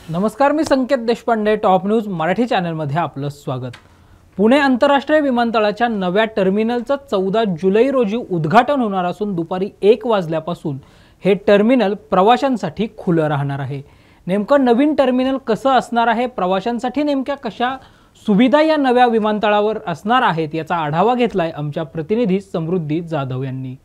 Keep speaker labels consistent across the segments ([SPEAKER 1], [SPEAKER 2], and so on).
[SPEAKER 1] नमस्कार, मी संकेत Deshpande, top news Marathi चॅनलमध्ये आपलं स्वागत। पुणे आंतरराष्ट्रीय विमानतळाच्या नव्या टर्मिनलचं 14 जुलै रोजी उद्घाटन होणार असून दुपारी 1 वाजल्यापासून हे टर्मिनल प्रवाशांसाठी खुलं राहणार आहे। नेमकं नवीन टर्मिनल कसं असणार आहे, प्रवाशांसाठी नेमक्या कशा सुविधा या नव्या विमानतळावर असणार आहेत याचा आढावा घेतलाय आमच्या प्रतिनिधी समृद्धी जाधव यांनी।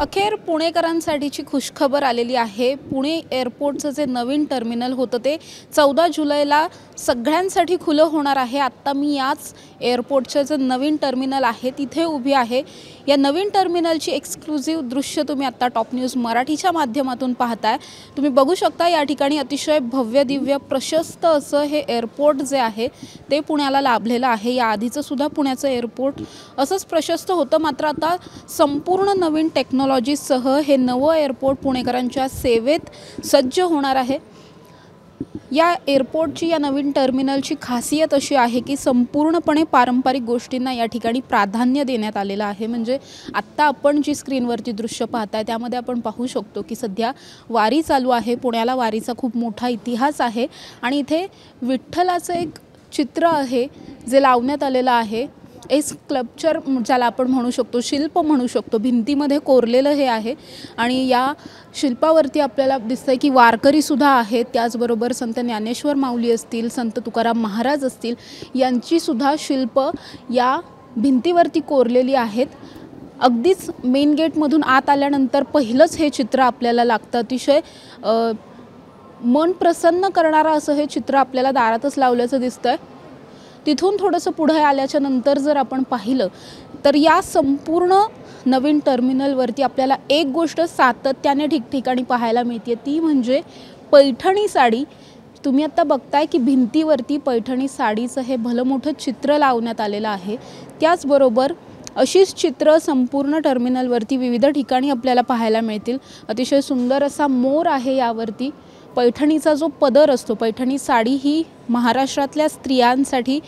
[SPEAKER 2] अखेर पुणेकरांसाठीची खुशखबर आलेली आहे। पुणे एअरपोर्टचं जे नवीन टर्मिनल होतं ते 14 जुलैला सगळ्यांसाठी खुलं होणार आहे। आता मी याच एअरपोर्टचं जे नवीन टर्मिनल आहे तिथे उभी आहे। या नवीन टर्मिनलची एक्सक्लुझिव्ह दृश्य तुम्ही आता टॉप न्यूज मराठीच्या माध्यमातून पाहताय। तुम्ही बघू शकता या ठिकाणी अतिशय भव्य दिव्य प्रशस्त असं हे एअरपोर्ट जे आहे ते पुण्याला लाभलेलं आहे। या आधीचं सुद्धा पुण्याचं एअरपोर्ट असंच प्रशस्त होतं, मात्र आता संपूर्ण नवीन टेक्नॉलॉजीसह हे नवं एअरपोर्ट पुणेकरांच्या सेवेत सज्ज होणार आहे। या एअरपोर्टची या नवीन टर्मिनलची खासियत अशी आहे की संपूर्णपणे पारंपरिक गोष्टींना या ठिकाणी प्राधान्य देण्यात आलेलं आहे। म्हणजे आत्ता आपण जी स्क्रीनवरती दृश्य पाहताय त्यामध्ये आपण पाहू शकतो की सध्या वारी चालू आहे। पुण्याला वारीचा खूप मोठा इतिहास आहे आणि इथे विठ्ठलाचं एक चित्र आहे जे लावण्यात आलेलं आहे। एक स्कल्पचर ज्याला आपण म्हणू शकतो, शिल्प म्हणू शकतो, भिंतीमध्ये कोरलेलं हे आहे आणि या शिल्पावरती आपल्याला दिसतंय की वारकरीसुद्धा आहेत। त्याचबरोबर संत ज्ञानेश्वर माऊली असतील, संत तुकाराम महाराज असतील, यांचीसुद्धा शिल्प या भिंतीवरती कोरलेली आहेत। अगदीच मेन गेटमधून आत आल्यानंतर पहिलंच हे चित्र आपल्याला लागतं। अतिशय मन प्रसन्न करणारं असं हे चित्र आपल्याला दारातच लावल्याचं दिसतंय। तिथून थोडंसं पुढे आल्याच्या नंतर जर आपण पाहिलं तर या संपूर्ण नवीन टर्मिनलवरती आपल्याला एक गोष्ट सातत्याने ठिकठिकाणी पाहायला मिळते, ती म्हणजे पैठणी साडी। तुम्ही आता बघताय की भिंतीवरती पैठणी साडीचं हे भलं मोठं चित्र लावण्यात आलेलं आहे। त्याचबरोबर अशीच चित्र संपूर्ण टर्मिनलवरती विविध ठिकाणी आपल्याला पाहायला मिळतील। अतिशय सुंदर असा मोर आहे यावरती। पैठणीचा जो पदर असतो, पैठणी साडी ही महाराष्ट्रातल्या स्त्रियांसाठी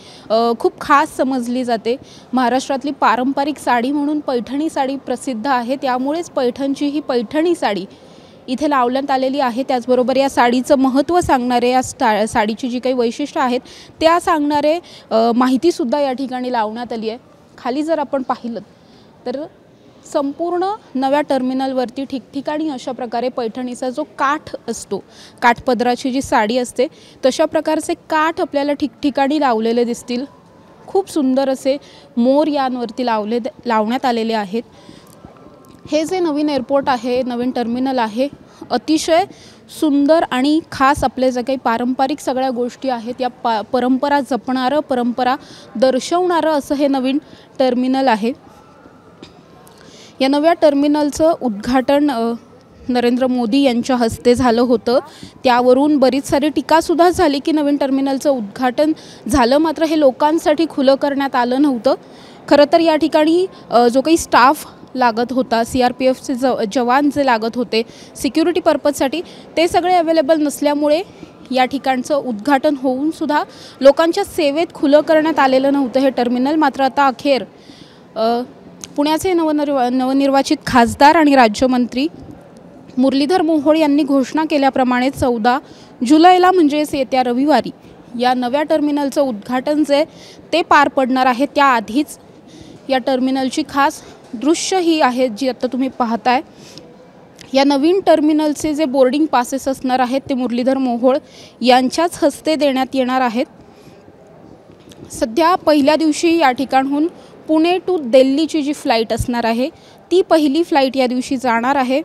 [SPEAKER 2] खूप खास समजली जाते। महाराष्ट्रातली पारंपरिक साडी म्हणून पैठणी साडी प्रसिद्ध आहे, त्यामुळेच पैठणची ही पैठणी साडी इथे लावण्यात आलेली आहे। त्याचबरोबर या साडीचं महत्त्व सांगणारे, या साडीची जी काही वैशिष्ट्य आहेत त्या सांगणारे माहितीसुद्धा या ठिकाणी लावण्यात आली आहे। खाली जर आपण पाहिलं तर संपूर्ण नव्या टर्मिनलवरती ठिकठिकाणी अशा प्रकारे पैठणीचा जो काठ असतो, काठपदराची जी साडी असते तशा प्रकारचे काठ आपल्याला ठिकठिकाणी लावलेले दिसतील। खूप सुंदर असे मोर यांवरती लावण्यात आलेले आहेत। हे जे नवीन एअरपोर्ट आहे, नवीन टर्मिनल आहे, अतिशय सुंदर आणि खास आपले जे काही पारंपरिक सगळ्या गोष्टी आहेत या परंपरा जपणारं, परंपरा दर्शवणारं असं हे नवीन टर्मिनल आहे। या नव्या टर्मिनलचं उद्घाटन नरेंद्र मोदी यांच्या हस्ते झालं होतं। त्यावरून बरीच सारी टीकासुद्धा झाली की नवीन टर्मिनलचं उद्घाटन झालं, मात्र हे लोकांसाठी खुलं करण्यात आलं नव्हतं। खरं तर या ठिकाणी जो काही स्टाफ लागत होता, CRPFचे जवान जे लागत होते सिक्युरिटी पर्पजसाठी, ते सगळे अवेलेबल नसल्यामुळे या ठिकाणचं उद्घाटन होऊनसुद्धा लोकांच्या सेवेत खुलं करण्यात आलेलं नव्हतं हे टर्मिनल। मात्र आता अखेर पुण्याचे नवनिर्वाचित खासदार आणि राज्यमंत्री मुरलीधर मोहोळ यांनी घोषणा केल्याप्रमाणे 14 जुलैला म्हणजेच येत्या रविवारी या नव्या टर्मिनलचं उद्घाटन जे ते पार पडणार आहे। त्याआधीच या टर्मिनलची खास दृश्य ही आहेत जी आता तुम्ही पाहताय। या नवीन टर्मिनलचे जे बोर्डिंग पासेस असणार आहेत ते मुरलीधर मोहोळ यांच्याच हस्ते देण्यात येणार आहेत। सध्या पहिल्या दिवशी या ठिकाणाहून पुणे टू दिल्लीची जी फ्लाईट असणार आहे ती पहिली फ्लाईट या दिवशी जाणार आहे।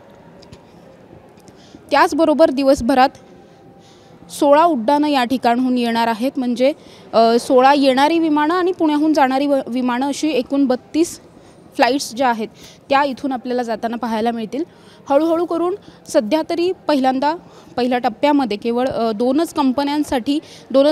[SPEAKER 2] त्याचबरोबर दिवसभरात 16 उड्डाणं या ठिकाणाहून येणार आहेत, म्हणजे 16 येणारी विमानं आणि पुण्याहून जाणारी विमानं अशी एकूण 32 फ्लाईट्स ज्या आहेत त्या इथून आपल्याला जाताना पाहायला मिळतील। हळूहळू करून सध्या तरी पहिल्या टप्प्यामध्ये केवळ दोनच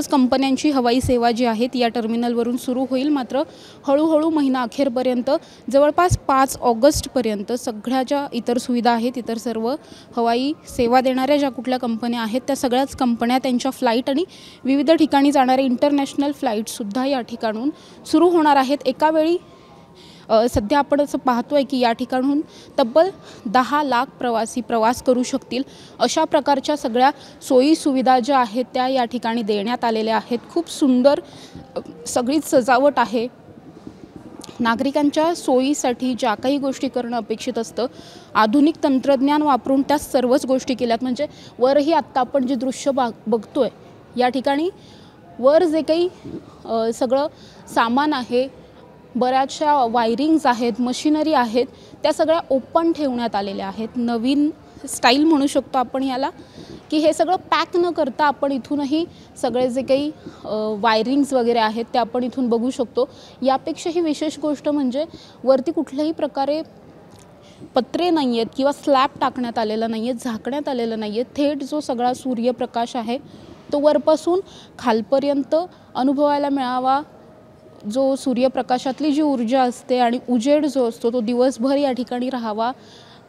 [SPEAKER 2] कंपन्यांची हवाई सेवा जी आहे ती या टर्मिनलवरून सुरू होईल। मात्र हळूहळू महिना अखेरपर्यंत जवळपास 5 ऑगस्टपर्यंत सगळ्या ज्या इतर सुविधा आहेत, इतर सर्व हवाई सेवा देणाऱ्या ज्या कुठल्या कंपन्या आहेत त्या सगळ्याच कंपन्या त्यांच्या फ्लाईट आणि विविध ठिकाणी जाणारे इंटरनॅशनल फ्लाईटसुद्धा या ठिकाणून सुरू होणार आहेत एकावेळी। सध्या आपण असं पाहतोय की या ठिकाणून तब्बल 10 लाख प्रवासी प्रवास करू शकतील अशा प्रकारच्या सगळ्या सोयी सुविधा ज्या आहेत त्या या ठिकाणी देण्यात आलेल्या आहेत। खूप सुंदर सगळीच सजावट आहे। नागरिकांच्या सोयीसाठी ज्या काही गोष्टी करणं अपेक्षित असतं आधुनिक तंत्रज्ञान वापरून त्या सर्वच गोष्टी केल्यात। म्हणजे वरही आत्ता आपण जे दृश्य बघतोय या ठिकाणी वर जे काही सगळं सामान आहे, बऱ्याचशा वायरिंग्स आहेत, मशिनरी आहेत, त्या सगळ्या ओपन ठेवण्यात आलेल्या आहेत। नवीन स्टाईल म्हणू शकतो आपण याला की हे सगळं पॅक न करता आपण इथूनही सगळे जे काही वायरिंग्स वगैरे आहेत ते आपण इथून बघू शकतो। यापेक्षाही विशेष गोष्ट म्हणजे वरती कुठल्याही प्रकारे पत्रे नाही आहेत किंवा स्लॅब टाकण्यात आलेला नाही आहे, झाकण्यात आलेलं नाही आहे। थेट जो सगळा सूर्यप्रकाश आहे तो वरपासून खालपर्यंत अनुभवायला मिळावा। जो सूर्यप्रकाशातली जी ऊर्जा असते आणि उजेड जो असतो तो दिवसभर या ठिकाणी राहावा,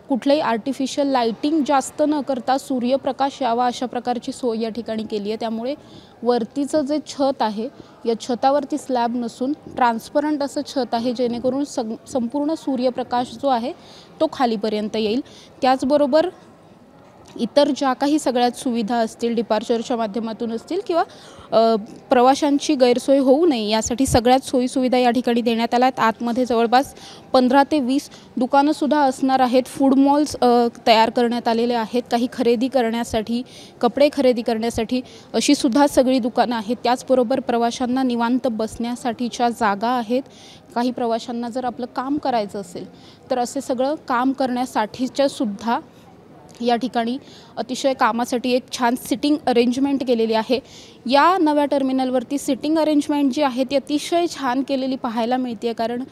[SPEAKER 2] कुठलेही आर्टिफिशियल लाइटिंग जास्त न करता सूर्यप्रकाश यावा अशा प्रकारची सोय या ठिकाणी केली आहे। त्यामुळे वरतीचं जे छत आहे या छतावरती स्लॅब नसून ट्रान्सपरंट असं छत आहे जेणेकरून संपूर्ण सूर्यप्रकाश जो आहे तो खालीपर्यंत येईल। त्याचबरोबर इतर ज्या काही सगळ्यात सुविधा असतील डिपार्चरच्या माध्यमातून असतील किंवा प्रवाशांची गैरसोय होऊ नये यासाठी सगळ्यात सोयीसुविधा या ठिकाणी देण्यात आल्या आहेत। आतमध्ये जवळपास 15 ते 20 दुकानंसुद्धा असणार आहेत। फूड मॉल्स तयार करण्यात आलेले आहेत, काही खरेदी करण्यासाठी, कपडे खरेदी करण्यासाठी अशी सुद्धा सगळी दुकानं आहेत। त्याचबरोबर प्रवाशांना निवांत बसण्यासाठीच्या जागा आहेत। काही प्रवाशांना जर आपलं काम करायचं असेल तर असे सगळं काम करण्यासाठीच्या सुद्धा या ठिकाणी अतिशय कामासाठी एक छान सिटिंग अरेंजमेंट केलेली आहे। या नव्या टर्मिनलवरती सिटिंग अरेंजमेंट जी आहे ती अतिशय छान केलेली पाहायला मिळते। कारण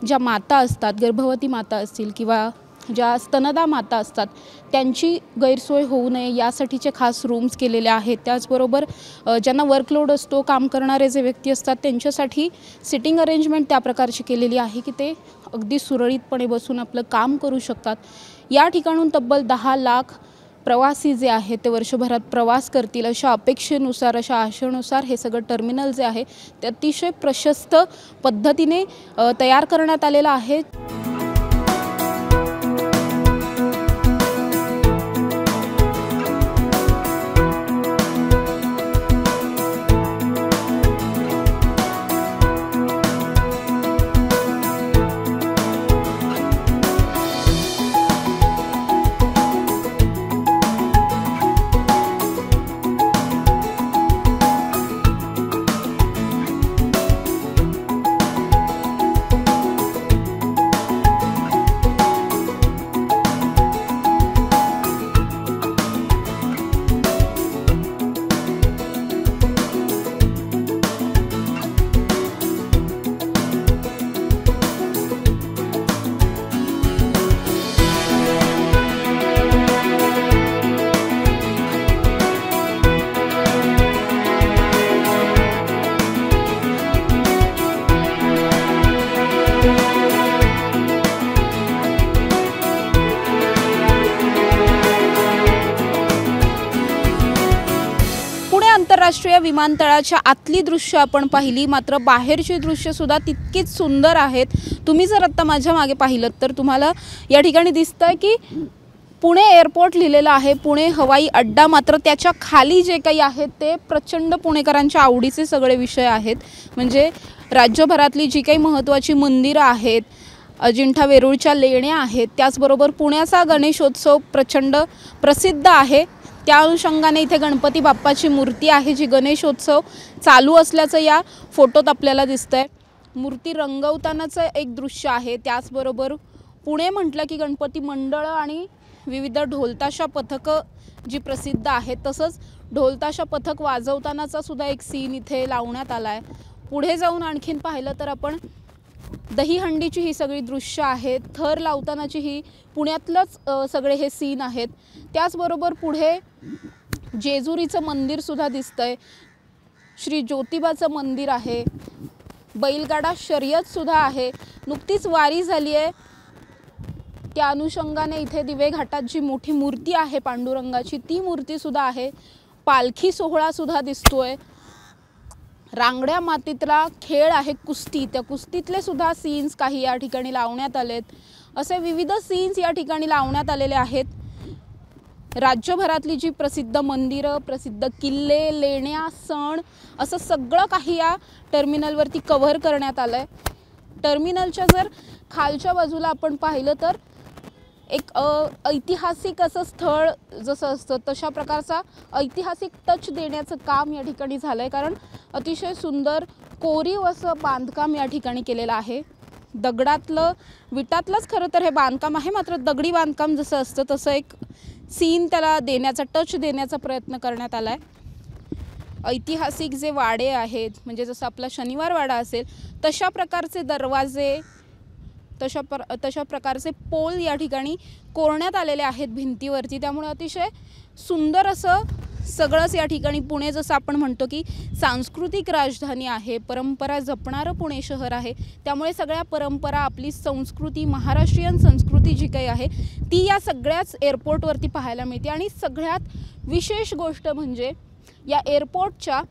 [SPEAKER 2] ज्या माता असतात, गर्भवती माता असतील किंवा ज्या स्तनदा माता असतात त्यांची गैरसोय होऊ नये यासाठीचे खास रूम्स केलेले आहेत। त्याचबरोबर ज्यांना वर्कलोड असतो, काम करणारे जे व्यक्ती असतात त्यांच्यासाठी सिटिंग अरेंजमेंट त्या प्रकारची केलेली आहे की ते अगदी सुरळीतपणे बसून आपलं काम करू शकतात। या ठिकाणून तब्बल 10 लाख प्रवासी जे आहेत ते वर्षभरात प्रवास करतील अशा अपेक्षेनुसार, अशा आशेनुसार हे सगळं टर्मिनल जे आहे ते अतिशय प्रशस्त पद्धतीने तयार करण्यात आलेलं आहे। आंतरराष्ट्रीय विमानतळाच्या आतली दृश्य आपण पाहिली, मात्र बाहेरची दृश्य सुद्धा तितकीच सुंदर आहेत। तुम्ही जर आता माझ्या मागे पाहिलं तर तुम्हाला या ठिकाणी दिसतंय की पुणे एअरपोर्ट लिहिलेलं आहे, पुणे हवाई अड्डा। मात्र त्याच्या खाली जे काही आहेत ते प्रचंड पुणेकरांच्या आवडीचे सगळे विषय आहेत। म्हणजे राज्यभरातली जी काही महत्त्वाची मंदिरं आहेत, अजिंठा वेरूळच्या लेण्या आहेत, त्याचबरोबर पुण्याचा गणेशोत्सव प्रचंड प्रसिद्ध आहे। त्या अनुषंगाने इथे गणपती बाप्पाची मूर्ती आहे जी गणेशोत्सव चालू असल्याचं या फोटोत आपल्याला दिसतंय। मूर्ती रंगवतानाचं एक दृश्य आहे। त्याचबरोबर पुणे म्हटलं की गणपती मंडळ आणि विविध ढोलताशा पथकं जी प्रसिद्ध आहेत, तसंच ढोलताशा पथक वाजवतानाचा सुद्धा एक सीन इथे लावण्यात आला आहे। पुढे जाऊन आणखीन पाहिलं तर आपण दहीहंडीची ही सगळी दृश्य आहेत, थर लावतानाची ही पुण्यातलंच सगळे हे सीन आहेत। त्याचबरोबर पुढे जेजुरीचं मंदिरसुद्धा दिसतंय, श्री ज्योतिबाचं मंदिर आहे, बैलगाडा शर्यतसुद्धा आहे। नुकतीच वारी झाली आहे, त्या अनुषंगाने इथे दिवे घाटात जी मोठी मूर्ती आहे पांडुरंगाची ती मूर्तीसुद्धा आहे। पालखी सोहळासुद्धा दिसतोय। रांगड्या मातीतला खेळ आहे कुस्ती, त्या कुस्तीतले सुद्धा सीन्स काही या ठिकाणी लावण्यात आलेत। असे विविध सीन्स या ठिकाणी लावण्यात आलेले आहेत। राज्यभरातली जी प्रसिद्ध मंदिरं, प्रसिद्ध किल्ले, लेण्या, सण असं सगळं काही या टर्मिनलवरती कव्हर करण्यात आलं आहे। टर्मिनलच्या जर खालच्या बाजूला आपण पाहिलं तर एक ऐतिहासिक असं स्थळ जसं असतं तशा प्रकारचा ऐतिहासिक टच देण्याचं काम या ठिकाणी झालं आहे, कारण अतिशय सुंदर कोरीव असं बांधकाम या ठिकाणी केलेलं आहे। दगडातलं विटातलंच खरं तर हे बांधकाम आहे, मात्र दगडी बांधकाम जसं असतं तसं एक सीन त्याला देण्याचा, टच देण्याचा प्रयत्न करण्यात आला आहे। ऐतिहासिक जे वाडे आहेत, म्हणजे जसं आपला शनिवार वाडा असेल तशा प्रकारचे दरवाजे, तशा प्रकारचे पोल या ठिकाणी कोरण्यात आलेले आहेत भिंतीवरती। त्यामुळे अतिशय सुंदर असं सगळंच या ठिकाणी पुणे, जसं आपण म्हणतो की सांस्कृतिक राजधानी आहे, परंपरा जपणारं पुणे शहर आहे। त्यामुळे सगळ्या परंपरा, आपली संस्कृती, महाराष्ट्रीयन संस्कृती जी काही आहे ती या सगळ्याच एअरपोर्टवरती पाहायला मिळते। आणि सगळ्यात विशेष गोष्ट म्हणजे या एअरपोर्टच्या,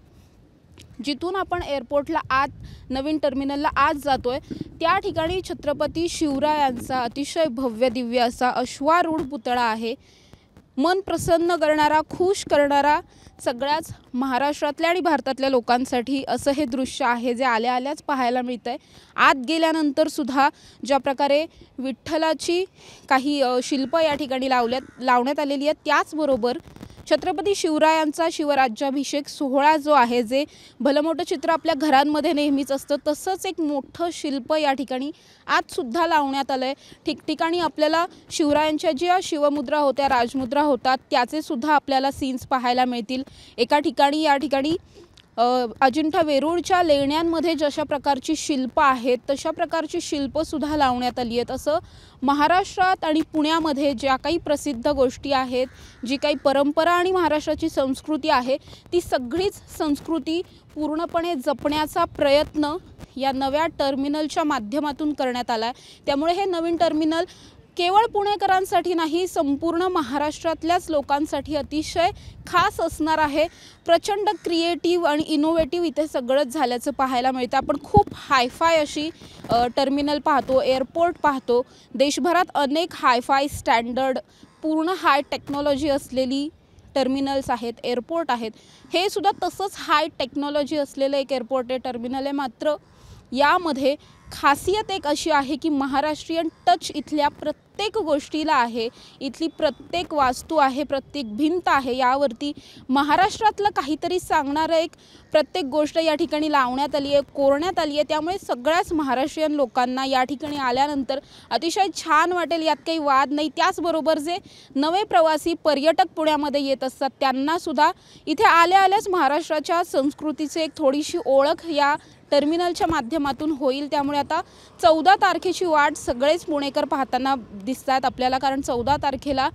[SPEAKER 2] जिथून आपण एअरपोर्टला आत, नवीन टर्मिनलला आत जातोय त्या ठिकाणी छत्रपती शिवरायांचा अतिशय भव्य दिव्य असा अश्वारूढ पुतळा आहे। मन प्रसन्न करणारा, खुश करणारा सगळ्याच महाराष्ट्रातल्या आणि भारतातल्या लोकांसाठी असं हे दृश्य आहे जे आल्या आल्याच पाहायला मिळतंय। आत गेल्यानंतर सुद्धा ज्या प्रकारे विठ्ठलाची काही शिल्प या ठिकाणी लावण्यात आलेली आहेत, त्याचबरोबर छत्रपती शिवरायांचा शिवराज्याभिषेक सोहळा जो आहे, जे भलं मोठं चित्र आपल्या घरांमध्ये नेहमीच असतं तसंच एक मोठं शिल्प या ठिकाणी आतसुद्धा लावण्यात आलं आहे। ठिकठिकाणी आपल्याला शिवरायांच्या ज्या शिवमुद्रा होत्या, राजमुद्रा होतात, त्याचे सुद्धा आपल्याला सीन्स पाहायला मिळतील। एका ठिकाणी या ठिकाणी अजिंठा वेरूळच्या लेण्यांमध्ये जशा प्रकारची शिल्प आहेत तशा प्रकारची शिल्पसुद्धा लावण्यात आली आहेत। असं महाराष्ट्रात आणि पुण्यामध्ये ज्या काही प्रसिद्ध गोष्टी आहेत, जी काही परंपरा आणि महाराष्ट्राची संस्कृती आहे, ती सगळीच संस्कृती पूर्णपणे जपण्याचा प्रयत्न या नव्या टर्मिनलच्या माध्यमातून करण्यात आला आहे। त्यामुळे हे नवीन टर्मिनल केवळ पुणेकरांसाठी नाही, संपूर्ण महाराष्ट्रातल्याच लोकांसाठी अतिशय खास असणार आहे। प्रचंड क्रिएटिव्ह आणि इनोव्हेटिव्ह इथे सगळंच झाल्याचं पाहायला मिळतं। आपण खूप हायफाय अशी टर्मिनल पाहतो, एअरपोर्ट पाहतो। देशभरात अनेक हायफाय, स्टँडर्ड, पूर्ण हाय टेक्नॉलॉजी असलेली टर्मिनल्स आहेत, एअरपोर्ट आहेत। हे सुद्धा तसंच हाय टेक्नॉलॉजी असलेलं एक एअरपोर्ट आहे, टर्मिनल आहे। मात्र यामध्ये खासियत एक अशी आहे की महाराष्ट्रीयन टच इथल्या प्रत्येक गोष्टीला आहे। इथली प्रत्येक वास्तू आहे, प्रत्येक भिंत आहे, यावरती महाराष्ट्रातलं काहीतरी सांगणारं एक प्रत्येक गोष्ट या ठिकाणी लावण्यात आली आहे, कोरण्यात आली आहे। त्यामुळे सगळ्याच महाराष्ट्रीयन लोकांना या ठिकाणी आल्यानंतर अतिशय छान वाटेल, यात काही वाद नाही। त्याचबरोबर जे नवे प्रवासी पर्यटक पुण्यामध्ये येत असतात त्यांनासुद्धा इथे आल्या आल्याच महाराष्ट्राच्या संस्कृतीची एक थोडीशी ओळख या टर्मिनलच्या माध्यमातून होईल। त्यामुळे आता 14 तारखेची वाट सगळेच पुणेकर पाहताना दिसतात आपल्याला, कारण 14 तारखेला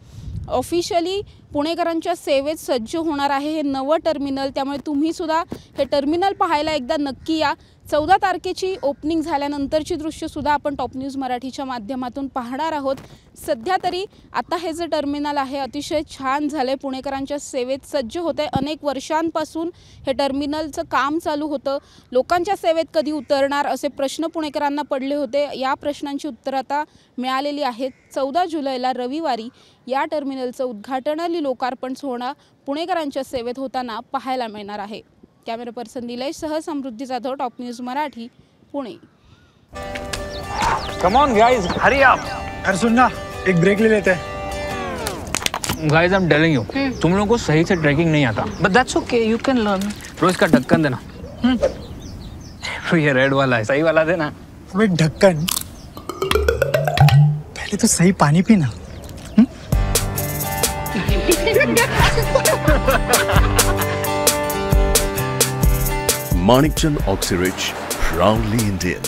[SPEAKER 2] ऑफिशियली पुणेकरांच्या सेवेत सज्ज होणार आहे हे नवं टर्मिनल। त्यामुळे तुम्हीसुद्धा हे टर्मिनल पाहायला एकदा नक्की या। 14 तारखेची ओपनिंग झाल्यानंतरची दृश्यसुद्धा आपण टॉप न्यूज मराठीच्या माध्यमातून पाहणार आहोत। सध्या तरी आता हे जे टर्मिनल आहे अतिशय छान झालं आहे, पुणेकरांच्या सेवेत सज्ज होतं आहे। अनेक वर्षांपासून हे टर्मिनलचं काम चालू होतं, लोकांच्या सेवेत कधी उतरणार असे प्रश्न पुणेकरांना पडले होते। या प्रश्नांची उत्तरं आता मिळालेली आहेत। 14 जुलैला रविवारी या टर्मिनलचं उद्घाटन आणि लोकार्पण सोहळा पुणेकरांच्या सेवेत होताना पाहायला मिळणार आहे। कॅमेरा पर्सन निलेश सह Samruddhi Jadhav, top news Marathi, Pune.
[SPEAKER 3] Come on guys, hurry up.
[SPEAKER 4] अरे सुन ना, एक ब्रेक ले लेते हैं।
[SPEAKER 3] Guys I am telling you, तुम लोगों को सही से ट्रैकिंग नहीं आता, but that's okay, you can learn. रोज का ढक्कन देना। ये रेड वाला है, सही वाला देना।
[SPEAKER 4] अबे ढक्कन, पहले तो सही पानी पीना।
[SPEAKER 5] Manikchand Oxyrich, proudly Indian.